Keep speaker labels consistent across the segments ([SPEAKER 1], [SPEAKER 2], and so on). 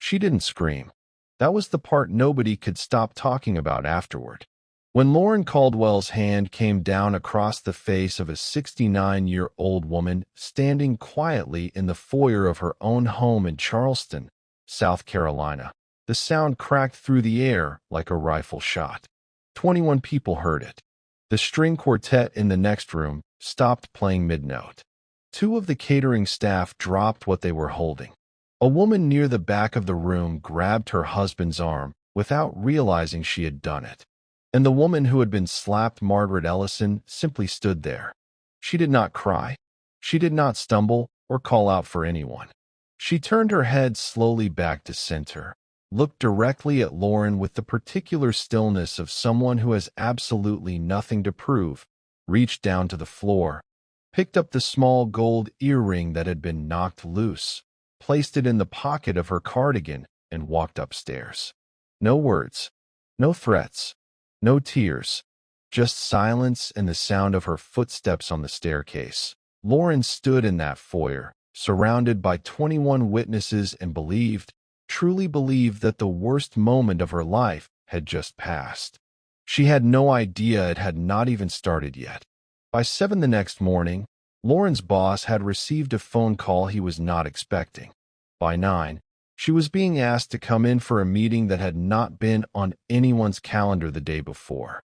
[SPEAKER 1] She didn't scream. That was the part nobody could stop talking about afterward. When Lauren Caudwell's hand came down across the face of a 69-year-old woman standing quietly in the foyer of her own home in Charleston, South Carolina, the sound cracked through the air like a rifle shot. 21 people heard it. The string quartet in the next room stopped playing mid-note. Two of the catering staff dropped what they were holding. A woman near the back of the room grabbed her husband's arm without realizing she had done it. And the woman who had been slapped, Magaret Elison, simply stood there. She did not cry. She did not stumble or call out for anyone. She turned her head slowly back to center, looked directly at Lauren with the particular stillness of someone who has absolutely nothing to prove, reached down to the floor, picked up the small gold earring that had been knocked loose, placed it in the pocket of her cardigan, and walked upstairs. No words, no threats, no tears, just silence and the sound of her footsteps on the staircase. Lauren stood in that foyer, surrounded by 21 witnesses, and truly believed that the worst moment of her life had just passed. She had no idea it had not even started yet. By 7 the next morning, Lauren's boss had received a phone call he was not expecting. By 9, she was being asked to come in for a meeting that had not been on anyone's calendar the day before.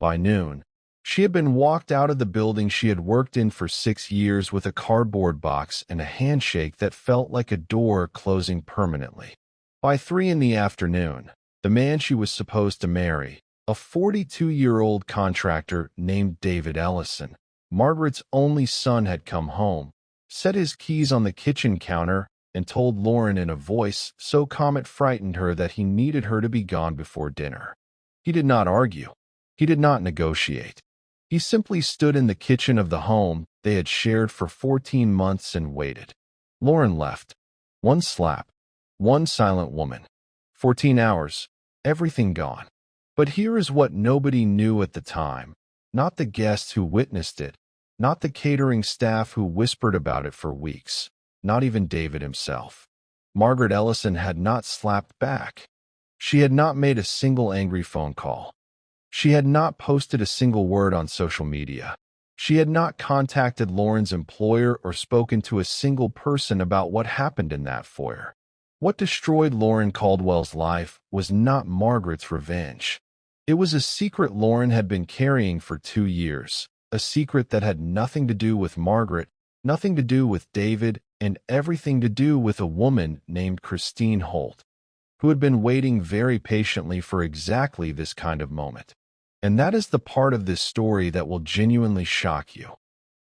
[SPEAKER 1] By noon, she had been walked out of the building she had worked in for 6 years with a cardboard box and a handshake that felt like a door closing permanently. By 3 in the afternoon, the man she was supposed to marry, a 42-year-old contractor named David Elison, Margaret's only son, had come home, set his keys on the kitchen counter, and told Lauren in a voice so calm it frightened her that he needed her to be gone before dinner. He did not argue. He did not negotiate. He simply stood in the kitchen of the home they had shared for 14 months and waited. Lauren left. One slap. One silent woman. 14 hours. Everything gone. But here is what nobody knew at the time. Not the guests who witnessed it. Not the catering staff who whispered about it for weeks. Not even David himself. Magaret Elison had not slapped back. She had not made a single angry phone call. She had not posted a single word on social media. She had not contacted Lauren's employer or spoken to a single person about what happened in that foyer. What destroyed Lauren Caudwell's life was not Margaret's revenge. It was a secret Lauren had been carrying for 2 years, a secret that had nothing to do with Margaret, nothing to do with David, and everything to do with a woman named Christine Holt, who had been waiting very patiently for exactly this kind of moment. And that is the part of this story that will genuinely shock you.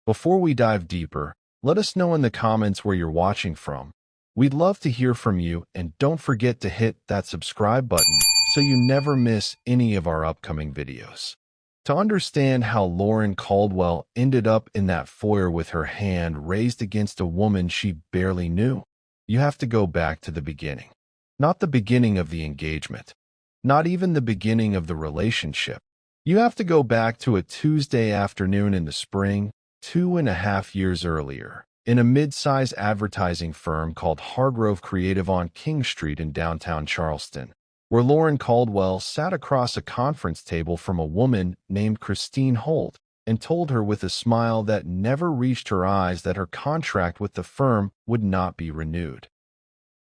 [SPEAKER 1] Before we dive deeper, let us know in the comments where you're watching from. We'd love to hear from you, and don't forget to hit that subscribe button so you never miss any of our upcoming videos. To understand how Lauren Caudwell ended up in that foyer with her hand raised against a woman she barely knew, you have to go back to the beginning. Not the beginning of the engagement. Not even the beginning of the relationship. You have to go back to a Tuesday afternoon in the spring, 2.5 years earlier, in a mid-size advertising firm called Hargrove Creative on King Street in downtown Charleston, where Lauren Caudwell sat across a conference table from a woman named Christine Holt and told her with a smile that never reached her eyes that her contract with the firm would not be renewed.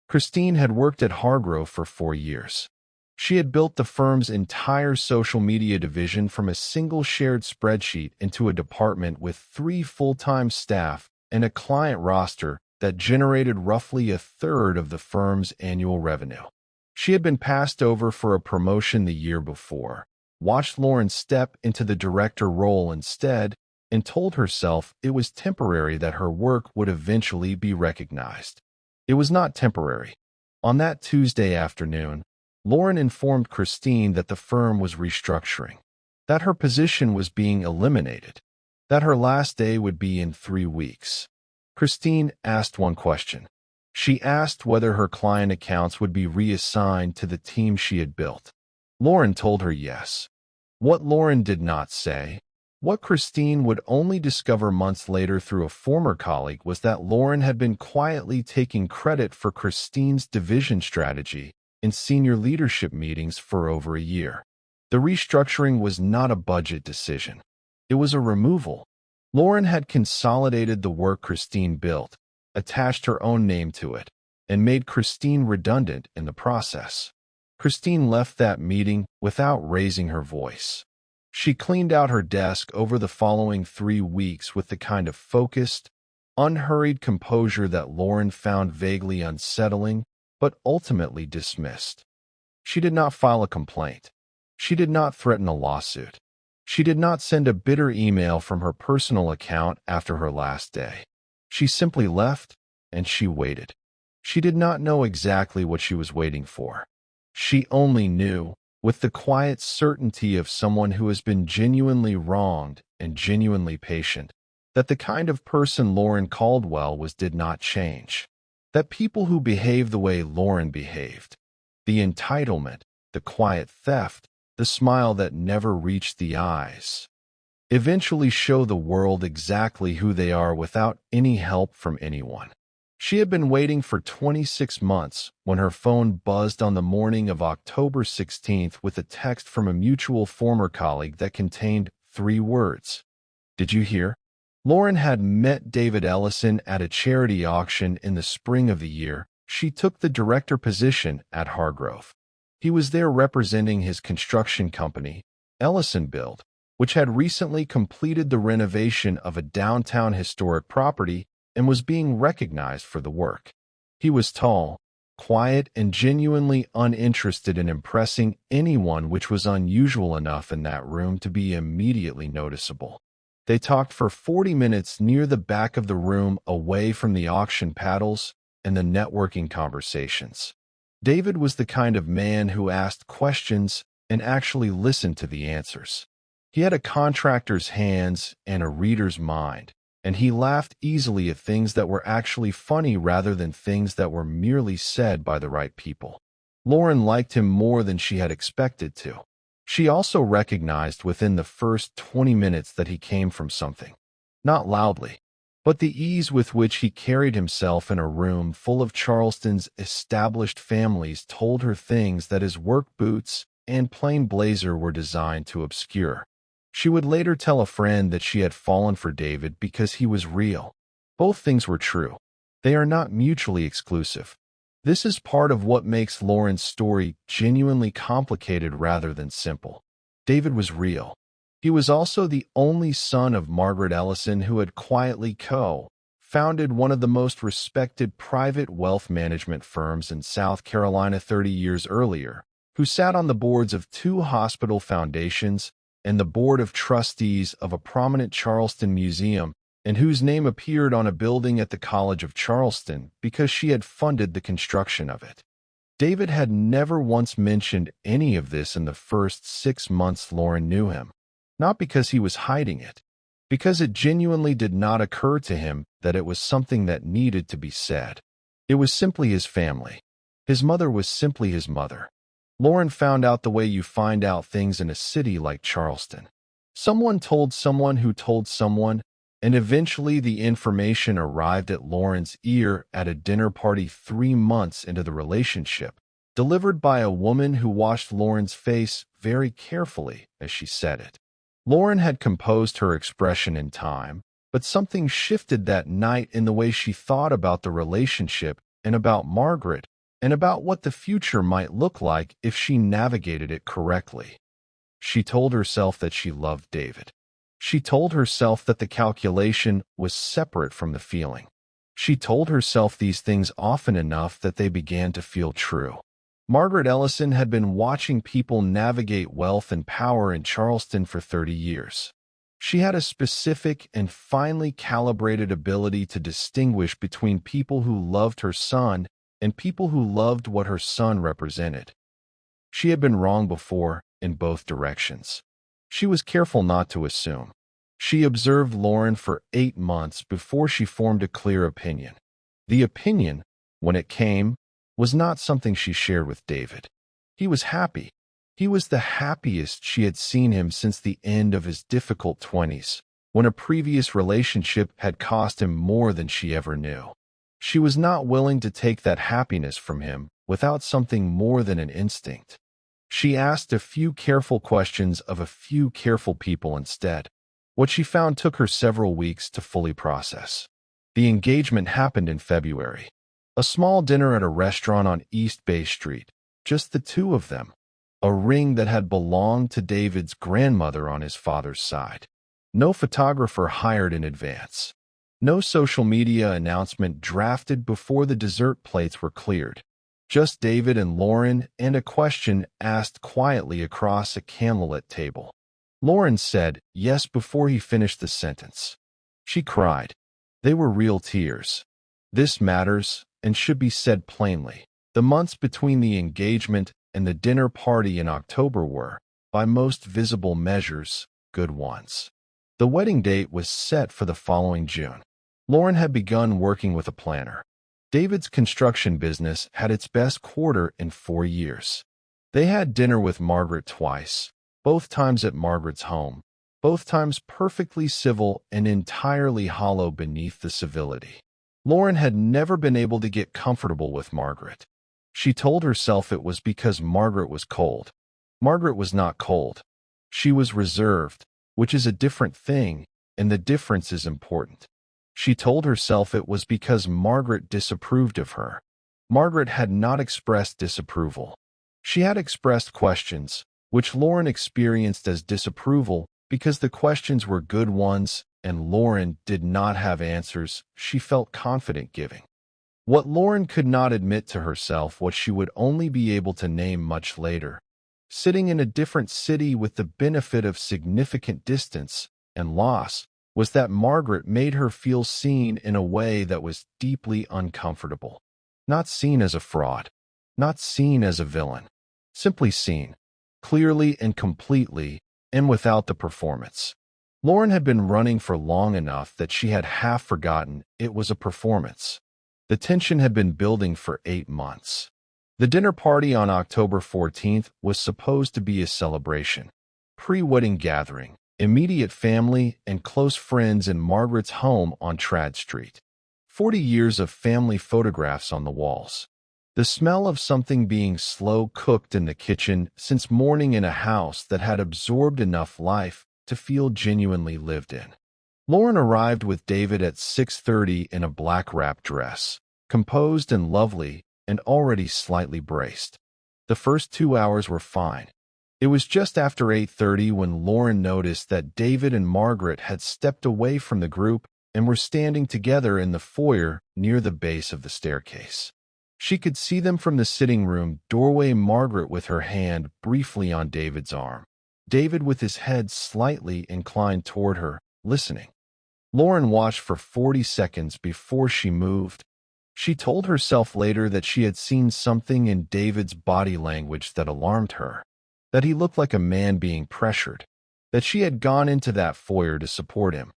[SPEAKER 1] Christine had worked at Hargrove for 4 years. She had built the firm's entire social media division from a single shared spreadsheet into a department with 3 full-time staff and a client roster that generated roughly a third of the firm's annual revenue. She had been passed over for a promotion the year before, watched Lauren step into the director role instead, and told herself it was temporary, that her work would eventually be recognized. It was not temporary. On that Tuesday afternoon, Lauren informed Christine that the firm was restructuring, that her position was being eliminated, that her last day would be in 3 weeks. Christine asked one question. She asked whether her client accounts would be reassigned to the team she had built. Lauren told her yes. What Lauren did not say What Christine would only discover months later through a former colleague was that Lauren had been quietly taking credit for Christine's division strategy in senior leadership meetings for over a year. The restructuring was not a budget decision. It was a removal. Lauren had consolidated the work Christine built, attached her own name to it, and made Christine redundant in the process. Christine left that meeting without raising her voice. She cleaned out her desk over the following 3 weeks with the kind of focused, unhurried composure that Lauren found vaguely unsettling, but ultimately dismissed. She did not file a complaint. She did not threaten a lawsuit. She did not send a bitter email from her personal account after her last day. She simply left, and she waited. She did not know exactly what she was waiting for. She only knew, with the quiet certainty of someone who has been genuinely wronged and genuinely patient, that the kind of person Lauren Caudwell was did not change. That people who behave the way Lauren behaved, the entitlement, the quiet theft, the smile that never reached the eyes, eventually show the world exactly who they are without any help from anyone. She had been waiting for 26 months when her phone buzzed on the morning of October 16th with a text from a mutual former colleague that contained 3 words. Did you hear? Lauren had met David Elison at a charity auction in the spring of the year. She took the director position at Hargrove. He was there representing his construction company, Elison Build, which had recently completed the renovation of a downtown historic property and was being recognized for the work. He was tall, quiet, and genuinely uninterested in impressing anyone, which was unusual enough in that room to be immediately noticeable. They talked for 40 minutes near the back of the room, away from the auction paddles and the networking conversations. David was the kind of man who asked questions and actually listened to the answers. He had a contractor's hands and a reader's mind, and he laughed easily at things that were actually funny rather than things that were merely said by the right people. Lauren liked him more than she had expected to. She also recognized within the first 20 minutes that he came from something. Not loudly, but the ease with which he carried himself in a room full of Charleston's established families told her things that his work boots and plain blazer were designed to obscure. She would later tell a friend that she had fallen for David because he was real. Both things were true. They are not mutually exclusive. This is part of what makes Lauren's story genuinely complicated rather than simple. David was real. He was also the only son of Magaret Elison, who had quietly co-founded one of the most respected private wealth management firms in South Carolina 30 years earlier, who sat on the boards of 2 hospital foundations and the board of trustees of a prominent Charleston museum, and whose name appeared on a building at the College of Charleston because she had funded the construction of it. David had never once mentioned any of this in the first 6 months Lauren knew him. Not because he was hiding it, because it genuinely did not occur to him that it was something that needed to be said. It was simply his family. His mother was simply his mother. Lauren found out the way you find out things in a city like Charleston. Someone told someone who told someone, and eventually the information arrived at Lauren's ear at a dinner party 3 months into the relationship, delivered by a woman who watched Lauren's face very carefully as she said it. Lauren had composed her expression in time, but something shifted that night in the way she thought about the relationship and about Magaret and about what the future might look like if she navigated it correctly. She told herself that she loved David. She told herself that the calculation was separate from the feeling. She told herself these things often enough that they began to feel true. Magaret Elison had been watching people navigate wealth and power in Charleston for 30 years. She had a specific and finely calibrated ability to distinguish between people who loved her son and people who loved what her son represented. She had been wrong before in both directions. She was careful not to assume. She observed Lauren for 8 months before she formed a clear opinion. The opinion, when it came, was not something she shared with David. He was happy. He was the happiest she had seen him since the end of his difficult 20s, when a previous relationship had cost him more than she ever knew. She was not willing to take that happiness from him without something more than an instinct. She asked a few careful questions of a few careful people instead. What she found took her several weeks to fully process. The engagement happened in February. A small dinner at a restaurant on East Bay Street, just the two of them. A ring that had belonged to David's grandmother on his father's side. No photographer hired in advance. No social media announcement drafted before the dessert plates were cleared. Just David and Lauren, and a question asked quietly across a candlelit table. Lauren said yes before he finished the sentence. She cried. They were real tears. This matters and should be said plainly. The months between the engagement and the dinner party in October were, by most visible measures, good ones. The wedding date was set for the following June. Lauren had begun working with a planner. David's construction business had its best quarter in 4 years. They had dinner with Margaret twice, both times at Margaret's home, both times perfectly civil and entirely hollow beneath the civility. Lauren had never been able to get comfortable with Margaret. She told herself it was because Margaret was cold. Margaret was not cold. She was reserved, which is a different thing, and the difference is important. She told herself it was because Margaret disapproved of her. Margaret had not expressed disapproval. She had expressed questions, which Lauren experienced as disapproval because the questions were good ones and Lauren did not have answers she felt confident giving. What Lauren could not admit to herself, what she would only be able to name much later. Sitting in a different city with the benefit of significant distance and loss, was that Margaret made her feel seen in a way that was deeply uncomfortable. Not seen as a fraud, not seen as a villain, simply seen, clearly and completely, and without the performance. Lauren had been running for long enough that she had half forgotten it was a performance. The tension had been building for 8 months. The dinner party on October 14th was supposed to be a celebration. Pre-wedding gathering, immediate family and close friends in Margaret's home on Trad Street. 40 years of family photographs on the walls. The smell of something being slow cooked in the kitchen since morning in a house that had absorbed enough life to feel genuinely lived in. Lauren arrived with David at 6:30 in a black wrap dress, composed and lovely and already slightly braced. The first 2 hours were fine. It was just after 8:30 when Lauren noticed that David and Margaret had stepped away from the group and were standing together in the foyer near the base of the staircase. She could see them from the sitting room doorway, Margaret with her hand briefly on David's arm, David with his head slightly inclined toward her, listening. Lauren watched for 40 seconds before she moved. She told herself later that she had seen something in David's body language that alarmed her, that he looked like a man being pressured, that she had gone into that foyer to support him.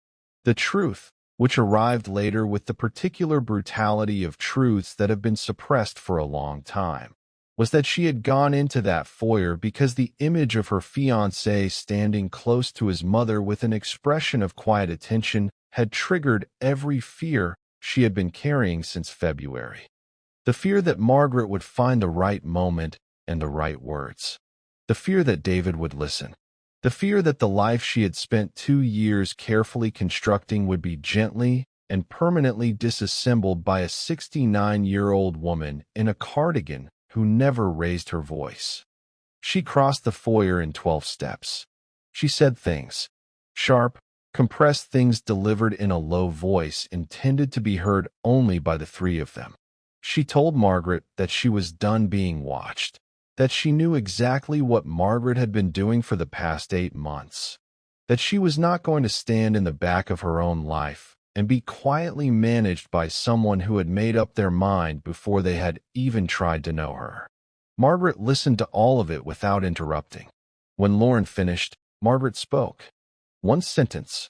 [SPEAKER 1] The truth, which arrived later with the particular brutality of truths that have been suppressed for a long time, was that she had gone into that foyer because the image of her fiancé standing close to his mother with an expression of quiet attention had triggered every fear she had been carrying since February. The fear that Margaret would find the right moment and the right words. The fear that David would listen. The fear that the life she had spent 2 years carefully constructing would be gently and permanently disassembled by a 69-year-old woman in a cardigan who never raised her voice. She crossed the foyer in 12 steps. She said things, sharp, compressed things delivered in a low voice intended to be heard only by the three of them. She told Margaret that she was done being watched, that she knew exactly what Margaret had been doing for the past 8 months, that she was not going to stand in the back of her own life and be quietly managed by someone who had made up their mind before they had even tried to know her. Margaret listened to all of it without interrupting. When Lauren finished, Margaret spoke. One sentence.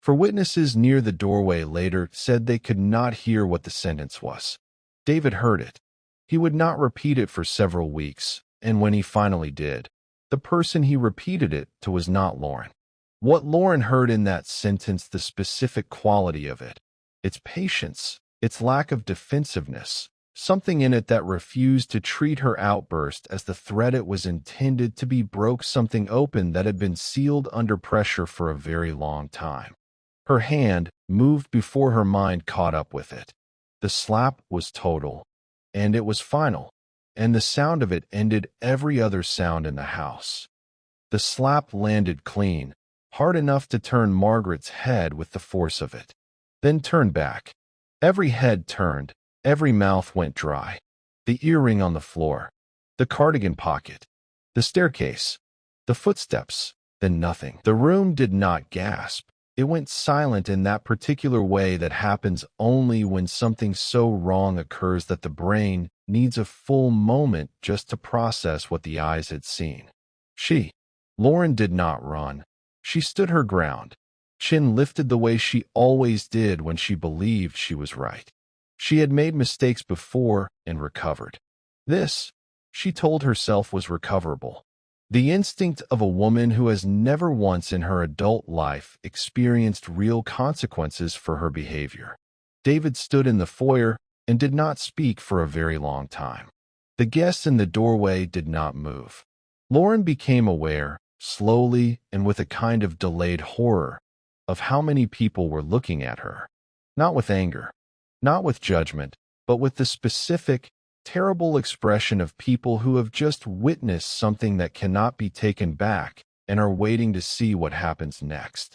[SPEAKER 1] For witnesses near the doorway later said they could not hear what the sentence was. David heard it. He would not repeat it for several weeks, and when he finally did, The person he repeated it to was not Lauren. What Lauren heard in that sentence, the specific quality of it, its patience, its lack of defensiveness, something in it that refused to treat her outburst as the threat it was intended to be, broke something open that had been sealed under pressure for a very long time. Her hand moved before her mind caught up with it. The slap was total, and it was final, and the sound of it ended every other sound in the house. The slap landed clean, hard enough to turn Margaret's head with the force of it, then turned back. Every head turned, every mouth went dry. The earring on the floor, the cardigan pocket, the staircase, the footsteps, then nothing. The room did not gasp. It went silent in that particular way that happens only when something so wrong occurs that the brain needs a full moment just to process what the eyes had seen. Lauren did not run. She stood her ground, chin lifted the way she always did when she believed she was right. She had made mistakes before and recovered. This, she told herself, was recoverable. The instinct of a woman who has never once in her adult life experienced real consequences for her behavior. David stood in the foyer and did not speak for a very long time. The guests in the doorway did not move. Lauren became aware, slowly and with a kind of delayed horror, of how many people were looking at her. Not with anger, not with judgment, but with the specific, terrible expression of people who have just witnessed something that cannot be taken back and are waiting to see what happens next.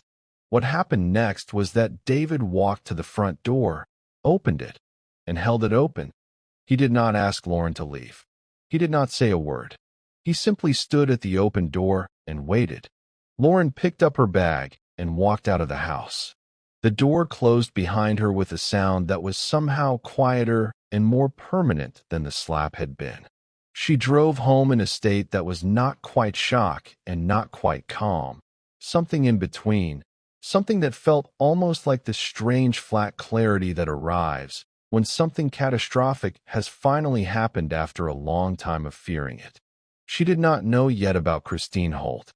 [SPEAKER 1] What happened next was that David walked to the front door, opened it, and held it open. He did not ask Lauren to leave. He did not say a word. He simply stood at the open door and waited. Lauren picked up her bag and walked out of the house. The door closed behind her with a sound that was somehow quieter and more permanent than the slap had been. She drove home in a state that was not quite shock and not quite calm, something in between, something that felt almost like the strange flat clarity that arrives when something catastrophic has finally happened after a long time of fearing it. She did not know yet about Christine Holt.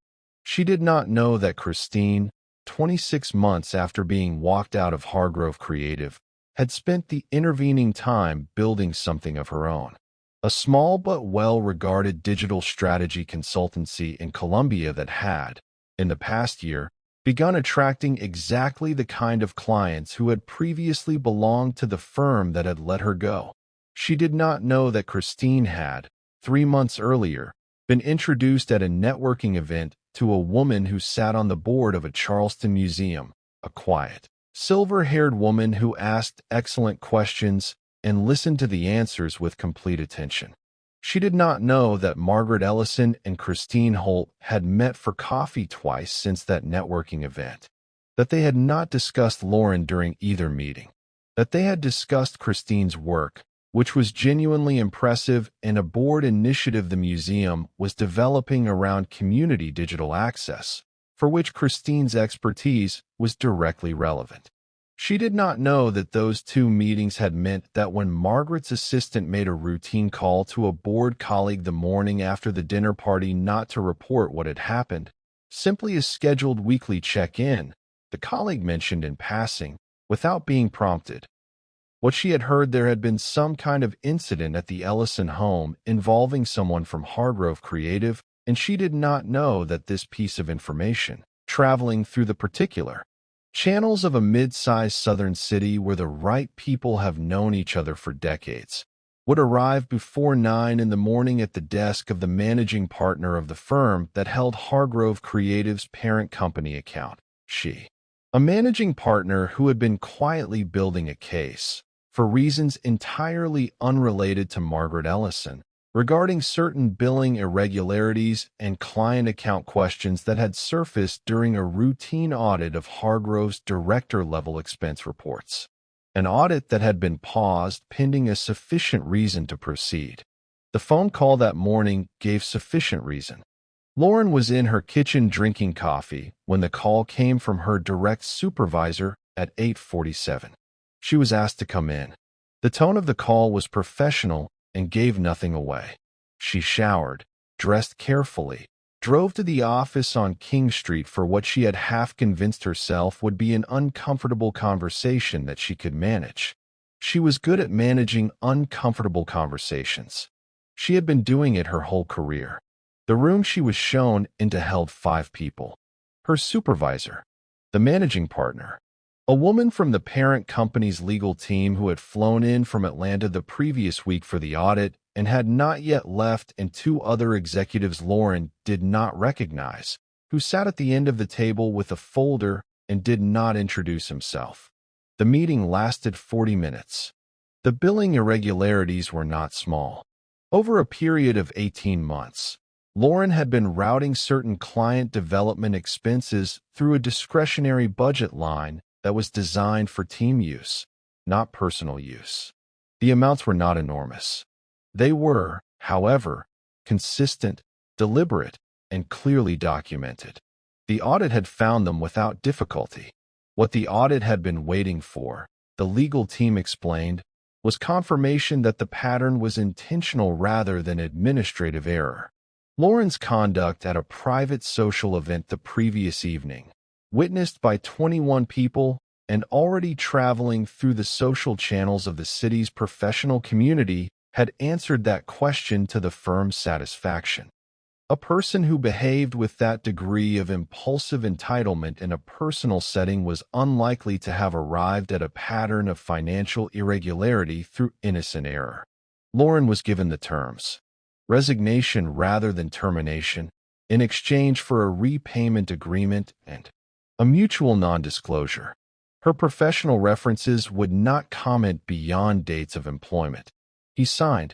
[SPEAKER 1] She did not know that Christine, 26 months after being walked out of Hargrove Creative, had spent the intervening time building something of her own. A small but well-regarded digital strategy consultancy in Colombia that had, in the past year, begun attracting exactly the kind of clients who had previously belonged to the firm that had let her go. She did not know that Christine had, 3 months earlier, been introduced at a networking event to a woman who sat on the board of a Charleston museum, a quiet, silver-haired woman who asked excellent questions and listened to the answers with complete attention. She did not know that Magaret Elison and Christine Holt had met for coffee twice since that networking event, that they had not discussed Lauren during either meeting, that they had discussed Christine's work, which was genuinely impressive, and a board initiative the museum was developing around community digital access, for which Christine's expertise was directly relevant. She did not know that those 2 meetings had meant that when Margaret's assistant made a routine call to a board colleague the morning after the dinner party not to report what had happened, simply a scheduled weekly check-in, the colleague mentioned in passing, without being prompted, what she had heard there had been some kind of incident at the Elison home involving someone from Hargrove Creative, and she did not know that this piece of information, traveling through the particular channels of a mid-sized southern city where the right people have known each other for decades, would arrive before 9 in the morning at the desk of the managing partner of the firm that held Hargrove Creative's parent company account, a managing partner who had been quietly building a case, for reasons entirely unrelated to Magaret Elison, regarding certain billing irregularities and client account questions that had surfaced during a routine audit of Hargrove's director-level expense reports. An audit that had been paused pending a sufficient reason to proceed. The phone call that morning gave sufficient reason. Lauren was in her kitchen drinking coffee when the call came from her direct supervisor at 8:47. She was asked to come in. The tone of the call was professional and gave nothing away. She showered, dressed carefully, drove to the office on King Street for what she had half convinced herself would be an uncomfortable conversation that she could manage. She was good at managing uncomfortable conversations. She had been doing it her whole career. The room she was shown into held 5 people. Her supervisor, the managing partner, a woman from the parent company's legal team who had flown in from Atlanta the previous week for the audit and had not yet left, and 2 other executives Lauren did not recognize, who sat at the end of the table with a folder and did not introduce himself. The meeting lasted 40 minutes. The billing irregularities were not small. Over a period of 18 months, Lauren had been routing certain client development expenses through a discretionary budget line that was designed for team use, not personal use. The amounts were not enormous. They were, however, consistent, deliberate, and clearly documented. The audit had found them without difficulty. What the audit had been waiting for, the legal team explained, was confirmation that the pattern was intentional rather than administrative error. Lauren's conduct at a private social event the previous evening, witnessed by 21 people and already traveling through the social channels of the city's professional community, had answered that question to the firm's satisfaction. A person who behaved with that degree of impulsive entitlement in a personal setting was unlikely to have arrived at a pattern of financial irregularity through innocent error. Lauren was given the terms: resignation rather than termination, in exchange for a repayment agreement and a mutual non-disclosure. Her professional references would not comment beyond dates of employment. He signed.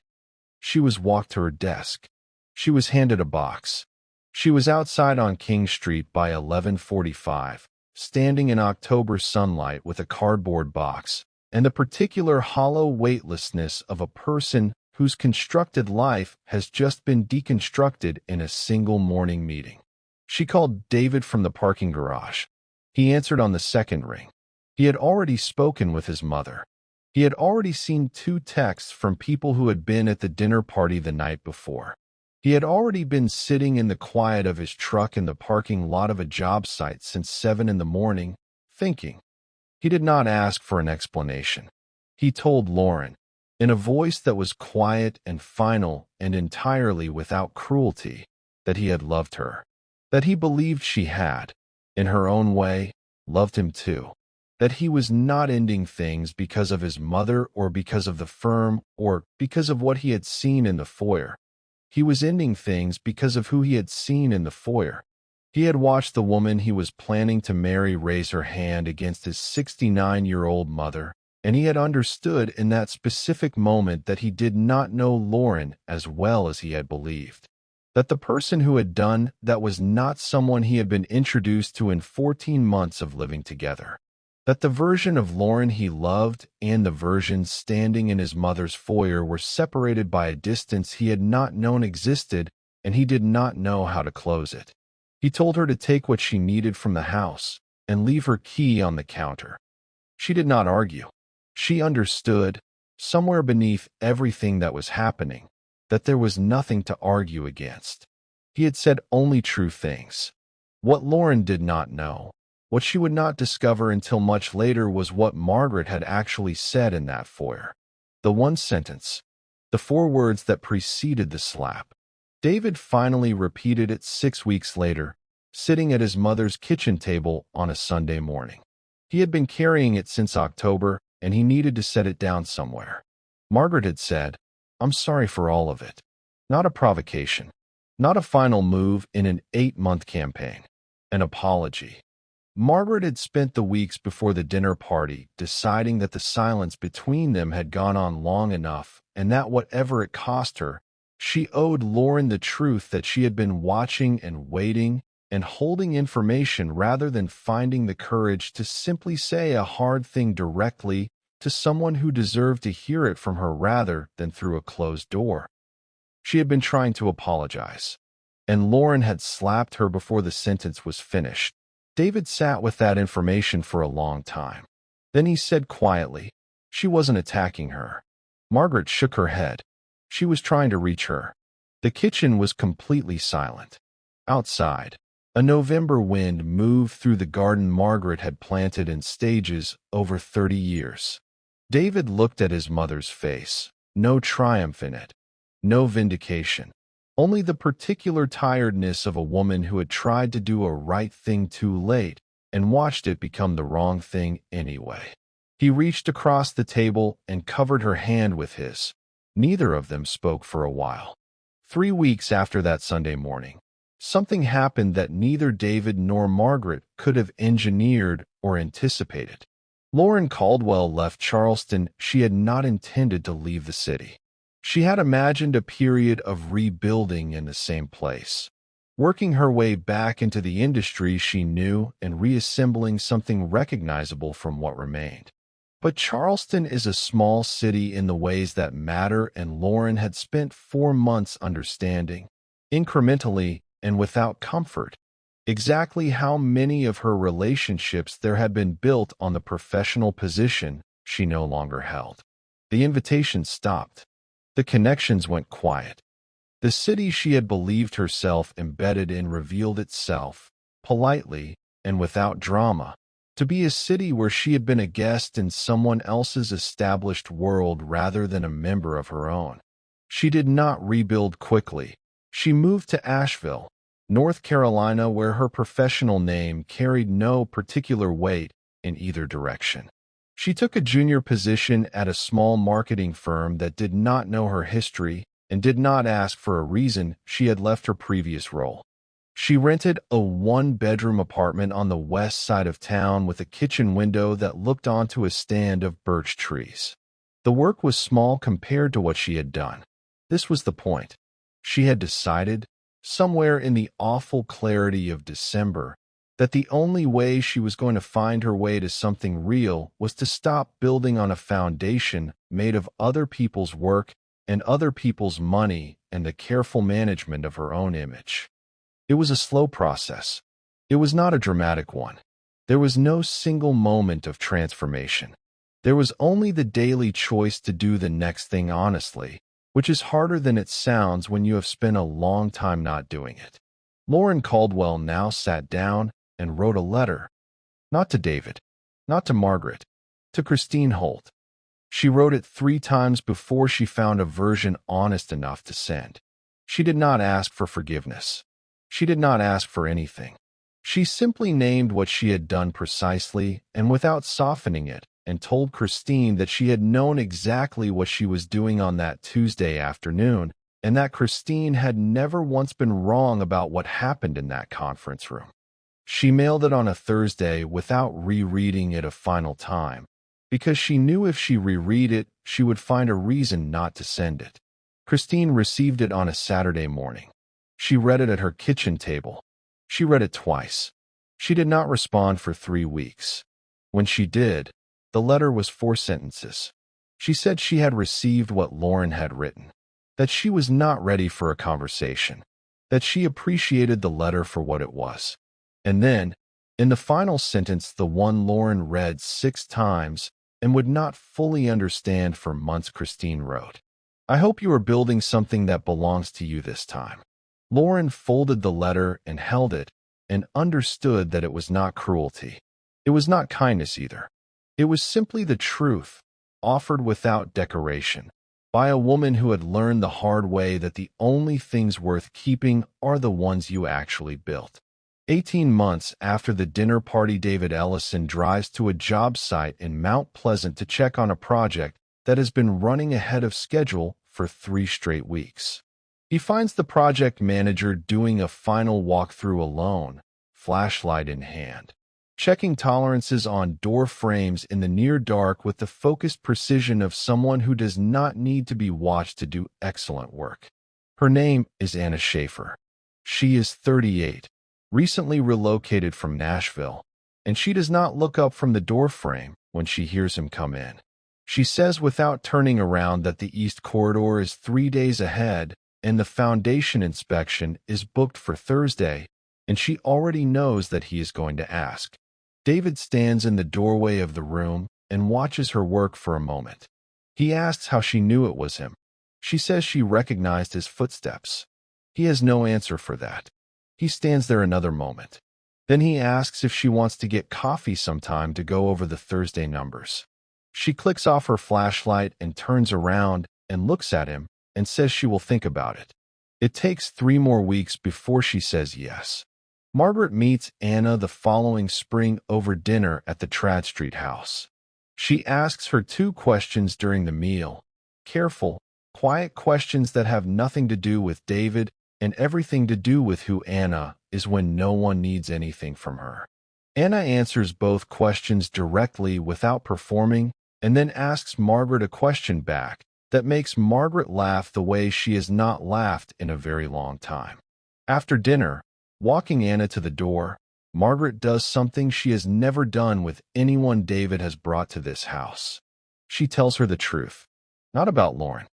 [SPEAKER 1] She was walked to her desk. She was handed a box. She was outside on King Street by 11:45, standing in October sunlight with a cardboard box and the particular hollow weightlessness of a person whose constructed life has just been deconstructed in a single morning meeting. She called David from the parking garage. He answered on the second ring. He had already spoken with his mother. He had already seen 2 texts from people who had been at the dinner party the night before. He had already been sitting in the quiet of his truck in the parking lot of a job site since 7 in the morning, thinking. He did not ask for an explanation. He told Lauren, in a voice that was quiet and final and entirely without cruelty, that he had loved her, that he believed she had, in her own way, loved him too, that he was not ending things because of his mother or because of the firm or because of what he had seen in the foyer. He was ending things because of who he had seen in the foyer. He had watched the woman he was planning to marry raise her hand against his 69-year-old mother, and he had understood in that specific moment that he did not know Lauren as well as he had believed. That the person who had done that was not someone he had been introduced to in 14 months of living together. That the version of Lauren he loved and the version standing in his mother's foyer were separated by a distance he had not known existed, and he did not know how to close it. He told her to take what she needed from the house and leave her key on the counter. She did not argue. She understood, somewhere beneath everything that was happening, that there was nothing to argue against. He had said only true things. What Lauren did not know, what she would not discover until much later, was what Magaret had actually said in that foyer. The one sentence, the 4 words that preceded the slap. David finally repeated it 6 weeks later, sitting at his mother's kitchen table on a Sunday morning. He had been carrying it since October, and he needed to set it down somewhere. Magaret had said, "I'm sorry for all of it." Not a provocation. Not a final move in an 8-month campaign. An apology. Magaret had spent the weeks before the dinner party deciding that the silence between them had gone on long enough, and that whatever it cost her, she owed Lauren the truth that she had been watching and waiting and holding information rather than finding the courage to simply say a hard thing directly to someone who deserved to hear it from her rather than through a closed door. She had been trying to apologize, and Lauren had slapped her before the sentence was finished. David sat with that information for a long time. Then he said quietly, "She wasn't attacking her." Magaret shook her head. She was trying to reach her. The kitchen was completely silent. Outside, a November wind moved through the garden Margaret had planted in stages over 30 years. David looked at his mother's face. No triumph in it. No vindication. Only the particular tiredness of a woman who had tried to do a right thing too late and watched it become the wrong thing anyway. He reached across the table and covered her hand with his. Neither of them spoke for a while. 3 weeks after that Sunday morning, something happened that neither David nor Margaret could have engineered or anticipated. Lauren Caudwell left Charleston. She had not intended to leave the city. She had imagined a period of rebuilding in the same place, working her way back into the industry she knew and reassembling something recognizable from what remained. But Charleston is a small city in the ways that matter, and Lauren had spent 4 months understanding, incrementally and without comfort, exactly how many of her relationships there had been built on the professional position she no longer held. The invitations stopped. The connections went quiet. The city she had believed herself embedded in revealed itself, politely and without drama, to be a city where she had been a guest in someone else's established world rather than a member of her own. She did not rebuild quickly. She moved to Asheville, North Carolina, where her professional name carried no particular weight in either direction. She took a junior position at a small marketing firm that did not know her history and did not ask for a reason she had left her previous role. She rented a 1-bedroom apartment on the west side of town with a kitchen window that looked onto a stand of birch trees. The work was small compared to what she had done. This was the point. She had decided, somewhere in the awful clarity of December, that the only way she was going to find her way to something real was to stop building on a foundation made of other people's work and other people's money and the careful management of her own image. It was a slow process. It was not a dramatic one. There was no single moment of transformation. There was only the daily choice to do the next thing honestly, which is harder than it sounds when you have spent a long time not doing it. Lauren Caudwell now sat down and wrote a letter, not to David, not to Margaret, to Christine Holt. She wrote it 3 times before she found a version honest enough to send. She did not ask for forgiveness. She did not ask for anything. She simply named what she had done precisely and without softening it, and told Christine that she had known exactly what she was doing on that Tuesday afternoon, and that Christine had never once been wrong about what happened in that conference room. She mailed it on a Thursday without rereading it a final time, because she knew if she reread it, she would find a reason not to send it. Christine received it on a Saturday morning. She read it at her kitchen table. She read it twice. She did not respond for 3 weeks. When she did, the letter was 4 sentences. She said she had received what Lauren had written, that she was not ready for a conversation, that she appreciated the letter for what it was. And then, in the final sentence, the one Lauren read 6 times and would not fully understand for months, Christine wrote, "I hope you are building something that belongs to you this time." Lauren folded the letter and held it and understood that it was not cruelty. It was not kindness either. It was simply the truth, offered without decoration, by a woman who had learned the hard way that the only things worth keeping are the ones you actually built. 18 months after the dinner party, David Elison drives to a job site in Mount Pleasant to check on a project that has been running ahead of schedule for 3 straight weeks. He finds the project manager doing a final walkthrough alone, flashlight in hand, checking tolerances on door frames in the near dark with the focused precision of someone who does not need to be watched to do excellent work. Her name is Anna Schaefer. She is 38, recently relocated from Nashville, and she does not look up from the door frame when she hears him come in. She says without turning around that the East Corridor is 3 days ahead and the foundation inspection is booked for Thursday, and she already knows that he is going to ask. David stands in the doorway of the room and watches her work for a moment. He asks how she knew it was him. She says she recognized his footsteps. He has no answer for that. He stands there another moment. Then he asks if she wants to get coffee sometime to go over the Thursday numbers. She clicks off her flashlight and turns around and looks at him and says she will think about it. It takes 3 more weeks before she says yes. Margaret meets Anna the following spring over dinner at the Tradstreet house. She asks her 2 questions during the meal. Careful, quiet questions that have nothing to do with David and everything to do with who Anna is when no one needs anything from her. Anna answers both questions directly without performing and then asks Margaret a question back that makes Margaret laugh the way she has not laughed in a very long time. After dinner, walking Anna to the door, Margaret does something she has never done with anyone David has brought to this house. She tells her the truth. Not about Lauren.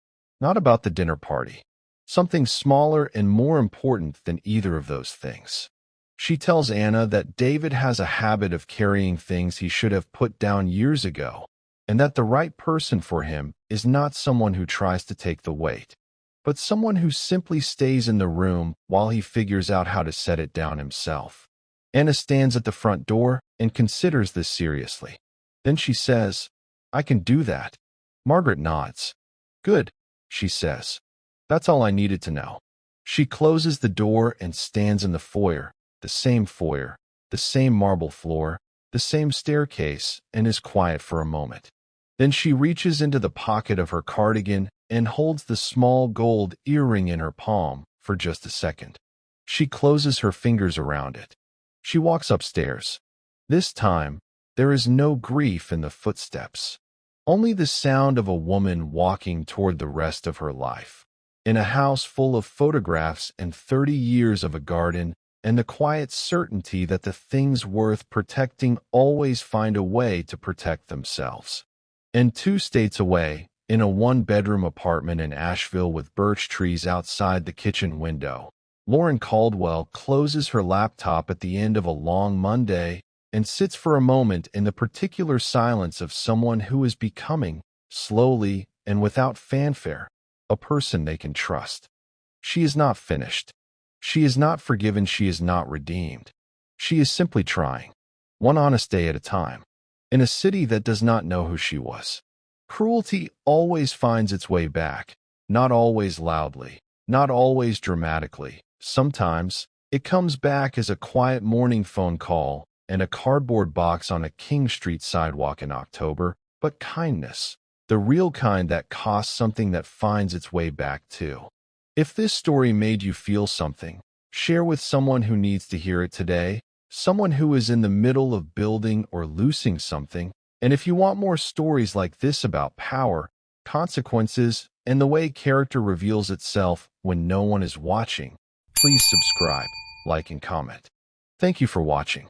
[SPEAKER 1] Not about the dinner party. Something smaller and more important than either of those things. She tells Anna that David has a habit of carrying things he should have put down years ago, and that the right person for him is not someone who tries to take the weight, but someone who simply stays in the room while he figures out how to set it down himself. Anna stands at the front door and considers this seriously. Then she says, "I can do that." Margaret nods. "Good," she says. "That's all I needed to know." She closes the door and stands in the foyer, the same marble floor, the same staircase, and is quiet for a moment. Then she reaches into the pocket of her cardigan and holds the small gold earring in her palm for just a second. She closes her fingers around it. She walks upstairs. This time, there is no grief in the footsteps, only the sound of a woman walking toward the rest of her life. In a house full of photographs and 30 years of a garden, and the quiet certainty that the things worth protecting always find a way to protect themselves. And 2 states away, in a 1-bedroom apartment in Asheville with birch trees outside the kitchen window, Lauren Caudwell closes her laptop at the end of a long Monday and sits for a moment in the particular silence of someone who is becoming, slowly and without fanfare, a person they can trust. She is not finished. She is not forgiven. She is not redeemed. She is simply trying, one honest day at a time, in a city that does not know who she was. Cruelty always finds its way back, not always loudly, not always dramatically. Sometimes, it comes back as a quiet morning phone call and a cardboard box on a King Street sidewalk in October, but kindness, the real kind that costs something, that finds its way back too. If this story made you feel something, share with someone who needs to hear it today, someone who is in the middle of building or losing something. And if you want more stories like this about power, consequences, and the way character reveals itself when no one is watching, please subscribe, like, and comment. Thank you for watching.